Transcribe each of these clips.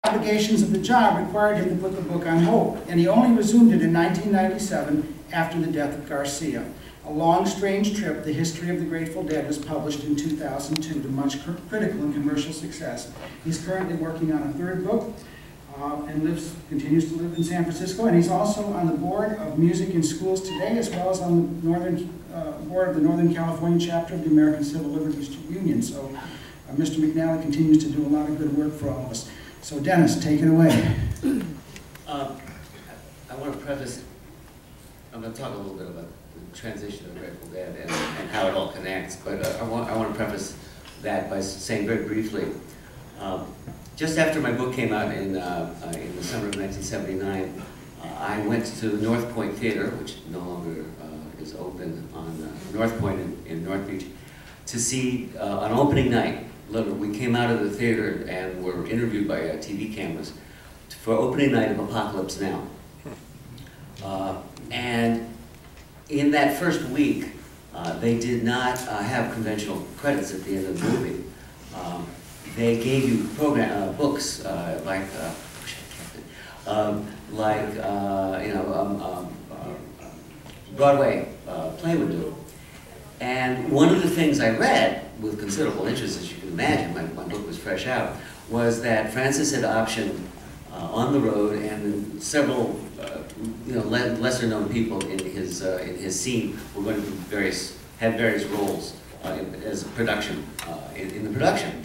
obligations of the job required him to put the book on hold, and he only resumed it in 1997 after the death of Garcia. A Long Strange Trip, The History of the Grateful Dead, was published in 2002 to much critical and commercial success. He's currently working on a third book and continues to live in San Francisco, and he's also on the board of Music in Schools Today, as well as on the board of the Northern California chapter of the American Civil Liberties Union. So Mr. McNally continues to do a lot of good work for all of us. So Dennis, take it away. I want to preface, I'm going to talk a little bit about the transition of the Grateful Dead and how it all connects, but I want to preface that by saying very briefly, just after my book came out in the summer of 1979, I went to the North Point Theater, which no longer is open on North Point in North Beach, to see an opening night. We came out of the theater and were interviewed by TV cameras for opening night of Apocalypse Now. And in that first week, they did not have conventional credits at the end of the movie. They gave you books like Broadway play would do. And one of the things I read with considerable interest, as you can imagine, my book was fresh out, was that Francis had optioned On the Road and several lesser known people in his scene were going to have various roles as production in the production.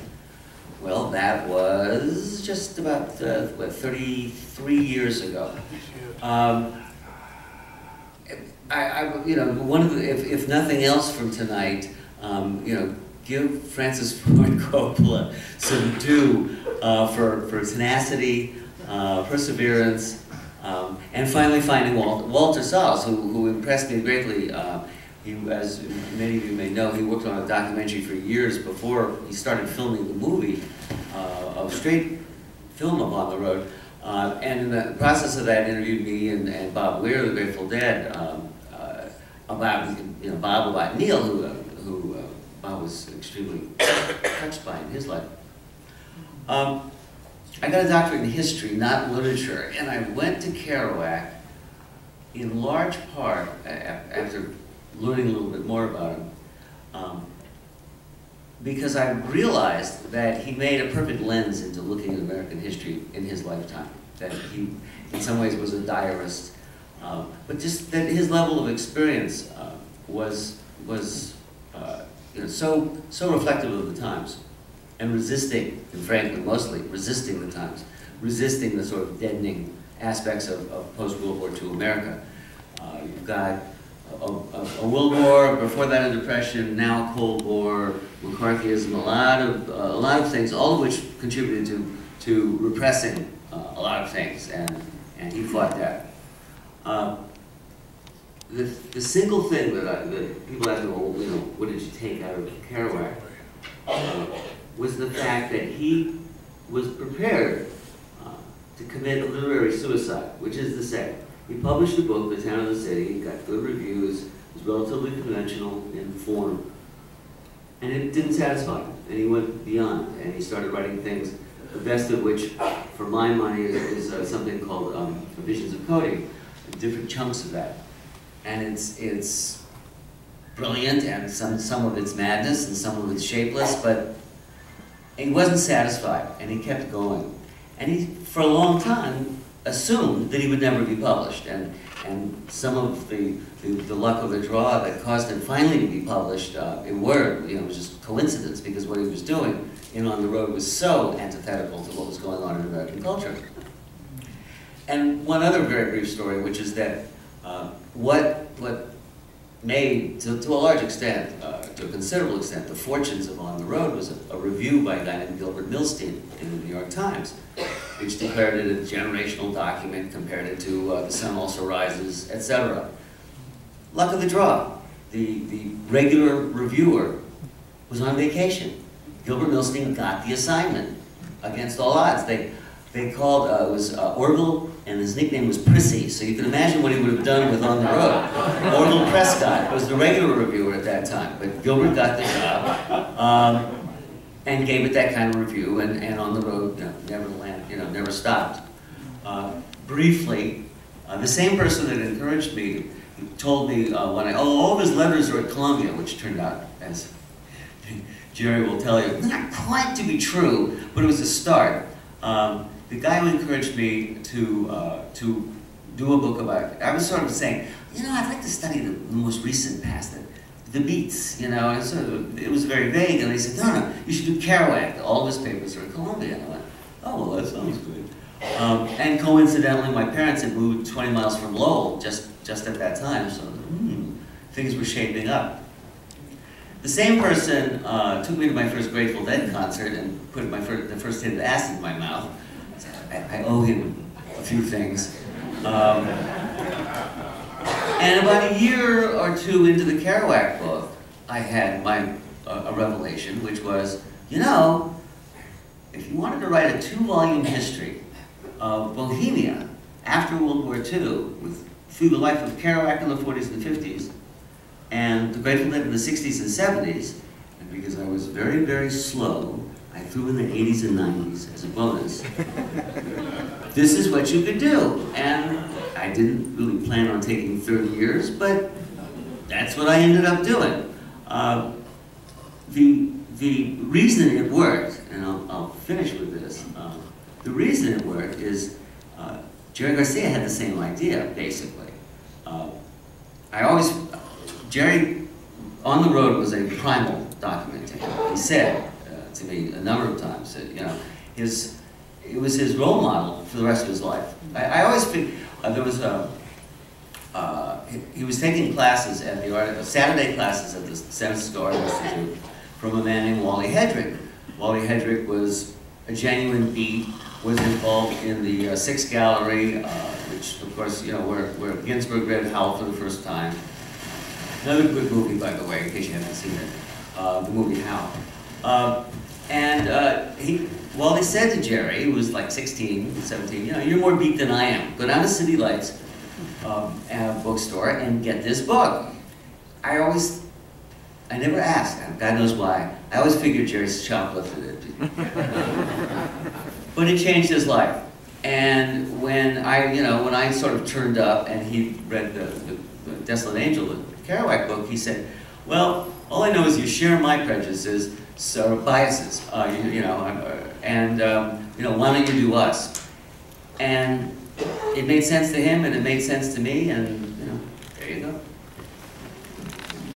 Well, that was just about 33 years ago. One of the, if nothing else from tonight, give Francis Ford Coppola some due for tenacity, perseverance, and finally finding Walter Salles, who impressed me greatly. As many of you may know, he worked on a documentary for years before he started filming the movie, a straight film of On the Road. And in the process of that, interviewed me and Bob Weir of the Grateful Dead about Neil, who Bob was extremely touched by in his life. I got a doctorate in history, not literature, and I went to Kerouac in large part after learning a little bit more about him, because I realized that he made a perfect lens into looking at American history in his lifetime. That he, in some ways, was a diarist, but just that his level of experience was so reflective of the times, and resisting, and frankly, mostly resisting the times, resisting the sort of deadening aspects of post-World War II America. You've got a World War, before that a Depression, now a Cold War, McCarthyism, a lot of things, all of which contributed to repressing a lot of things, and he fought that. The single thing that people ask me, well, what did you take out of Kerouac, was the fact that he was prepared to commit a literary suicide, which is to say, he published a book, The Town and the City, he got good reviews, it was relatively conventional in form, and it didn't satisfy him, and he went beyond, and he started writing things, the best of which, for my money, is something called Visions of Cody, different chunks of that. And it's brilliant, and some of it's madness, and some of it's shapeless, but he wasn't satisfied, and he kept going. And he, for a long time, assumed that he would never be published, and some of the luck of the draw that caused him finally to be published, it was just coincidence, because what he was doing On the Road was so antithetical to what was going on in American culture. And one other very brief story, which is that what made, to a large extent, to a considerable extent, the fortunes of On the Road was a review by a guy named Gilbert Milstein in the New York Times, which declared it a generational document, compared it to The Sun Also Rises, etc. Luck of the draw. The regular reviewer was on vacation. Gilbert Milstein got the assignment against all odds. They called, it was Orville, and his nickname was Prissy, so you can imagine what he would have done with On the Road. Orville Prescott was the regular reviewer at that time, but Gilbert got the job. and gave it that kind of review, and on the road, never stopped. Briefly, the same person that encouraged me told me all of his letters are at Columbia, which turned out, as Jerry will tell you, not quite to be true, but it was a start. The guy who encouraged me to do a book about it, I was sort of saying, I'd like to study the most recent past, the beats, and so it was very vague, and he said, no, you should do Kerouac. All of his papers are at Columbia. And I went, oh, well, that sounds good. And coincidentally, my parents had moved 20 miles from Lowell just at that time, so things were shaping up. The same person took me to my first Grateful Dead concert and put the first hit of acid in my mouth. I owe him a few things. And about a year or two into the Kerouac book, I had a revelation, which was, if you wanted to write a 2-volume history of Bohemia after World War II, through the life of Kerouac in the 40s and 50s, and the Grateful Dead in the 60s and 70s, and because I was very, very slow, I threw in the 80s and 90s as a bonus. This is what you could do. And I didn't really plan on taking 30 years, but that's what I ended up doing. The reason it worked, and I'll finish with this, the reason it worked is Jerry Garcia had the same idea, basically. Jerry, on the road, was a primal documentator. He said to me a number of times that, it was his role model for the rest of his life. I always think he was taking classes at Saturday classes at the San Francisco Art Institute from a man named Wally Hedrick. Wally Hedrick was a genuine beat, was involved in the Sixth Gallery, which of course, where Ginsberg read Howl for the first time. Another good movie, by the way, in case you haven't seen it, the movie Howl. Wally said to Jerry, who was like 16, 17, you're more beat than I am. Go down to City Lights bookstore and get this book. I never asked, God knows why. I always figured Jerry shoplifted it. But it changed his life. And when I sort of turned up and he read the Desolate Angel, the Kerouac book, he said, well, all I know is you share my prejudices, so biases, why don't you do us? And it made sense to him, and it made sense to me, and